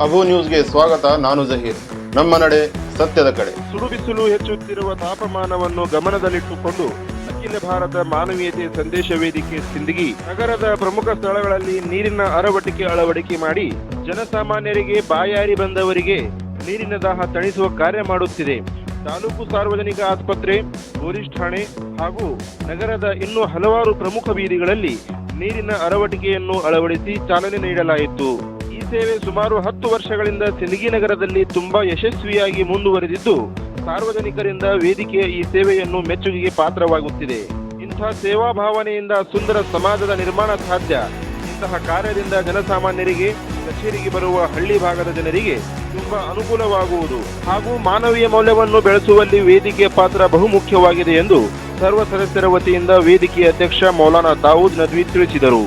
ಅಬು ನ್ಯೂಸ್ಗೆ ಸ್ವಾಗತ. ನಾನು ಜಹೀರ್. ನಮ್ಮ ನಡೆ ಸತ್ಯದ ಕಡೆ. ಸುಡು ಬಿಸಿಲು ಹೆಚ್ಚುತ್ತಿರುವ ತಾಪಮಾನವನ್ನು ಗಮನದಲ್ಲಿಟ್ಟುಕೊಂಡು ಅಖಿಲ ಭಾರತ ಮಾನವೀಯತೆ ಸಂದೇಶ ವೇದಿಕೆ ಸಿಂದಗಿ ನಗರದ ಪ್ರಮುಖ ಸ್ಥಳಗಳಲ್ಲಿ ನೀರಿನ ಅಳವಡಿಕೆ ಮಾಡಿ ಜನಸಾಮಾನ್ಯರಿಗೆ ಬಾಯಾರಿ ಬಂದವರಿಗೆ ನೀರಿನ ದಾಹ ತಣಿಸುವ ಕಾರ್ಯ ಮಾಡುತ್ತಿದೆ. ತಾಲೂಕು ಸಾರ್ವಜನಿಕ ಆಸ್ಪತ್ರೆ, ಪೊಲೀಸ್ ಠಾಣೆ ಹಾಗೂ ನಗರದ ಇನ್ನೂ ಹಲವಾರು ಪ್ರಮುಖ ಬೀದಿಗಳಲ್ಲಿ ನೀರಿನ ಅಳವಡಿಕೆಯನ್ನು ಅಳವಡಿಸಿ ಚಾಲನೆ ನೀಡಲಾಯಿತು. ಈ ಸೇವೆ ಸುಮಾರು 10 ವರ್ಷಗಳಿಂದ ಸಿಂದಗಿ ನಗರದಲ್ಲಿ ತುಂಬಾ ಯಶಸ್ವಿಯಾಗಿ ಮುಂದುವರೆದಿದ್ದು, ಸಾರ್ವಜನಿಕರಿಂದ ವೇದಿಕೆಯ ಈ ಸೇವೆಯನ್ನು ಮೆಚ್ಚುಗೆಗೆ ಪಾತ್ರವಾಗುತ್ತಿದೆ. ಇಂಥ ಸೇವಾ ಭಾವನೆಯಿಂದ ಸುಂದರ ಸಮಾಜದ ನಿರ್ಮಾಣ ಸಾಧ್ಯ. ಇಂತಹ ಕಾರ್ಯದಿಂದ ಜನಸಾಮಾನ್ಯರಿಗೆ, ಕಚೇರಿಗೆ ಬರುವ ಹಳ್ಳಿ ಭಾಗದ ಜನರಿಗೆ ತುಂಬಾ ಅನುಕೂಲವಾಗುವುದು ಹಾಗೂ ಮಾನವೀಯ ಮೌಲ್ಯವನ್ನು ಬೆಳೆಸುವಲ್ಲಿ ವೇದಿಕೆಯ ಪಾತ್ರ ಬಹುಮುಖ್ಯವಾಗಿದೆ ಎಂದು ಸರ್ವ ಸದಸ್ಯರ ವತಿಯಿಂದ ವೇದಿಕೆಯ ಅಧ್ಯಕ್ಷ ಮೌಲಾನಾ ದಾವೂದ್ ನದ್ವಿ ತಿಳಿಸಿದರು.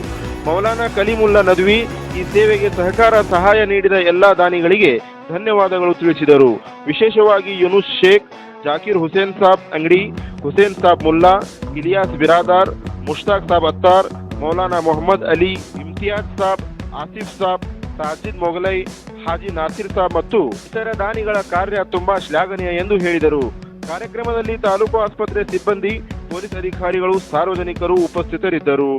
ಮೌಲಾನಾ ಕಲೀಮುಲ್ಲಾ ನದ್ವಿ ಈ ಸೇವೆಗೆ ಸಹಾಯ ನೀಡಿದ ಎಲ್ಲಾ ದಾನಿಗಳಿಗೆ ಧನ್ಯವಾದಗಳು ತಿಳಿಸಿದರು. ವಿಶೇಷವಾಗಿ ಯೂನುಸ್ ಶೇಖ್, ಜಾಕೀರ್ ಹುಸೇನ್ ಸಾಬ್ ಅಂಗಡಿ, ಹುಸೇನ್ ಸಾಬ್ ಮುಲ್ಲಾ, ಇಲಿಯಾಸ್ ಬಿರಾದಾರ್, ಮುಷ್ತಾಕ್ ಸಾಬ್ ಅತ್ತಾರ್, ಮೌಲಾನಾ ಮೊಹಮ್ಮದ್ ಅಲಿ, ಇಮ್ತಿಯಾಜ್ ಸಾಬ್, ಆಸಿಫ್ ಸಾಬ್, ಸಾಜಿದ್ ಮೊಗಲೈ, ಹಾಜಿ ನಾಸಿರ್ ಸಾಬ್ ಮತ್ತು ಇತರ ದಾನಿಗಳ ಕಾರ್ಯ ತುಂಬಾ ಶ್ಲಾಘನೀಯ ಎಂದು ಹೇಳಿದರು. ಕಾರ್ಯಕ್ರಮದಲ್ಲಿ ತಾಲೂಕು ಆಸ್ಪತ್ರೆ ಸಿಬ್ಬಂದಿ, ಪೊಲೀಸ್ ಅಧಿಕಾರಿಗಳು, ಸಾರ್ವಜನಿಕರು ಉಪಸ್ಥಿತರಿದ್ದರು.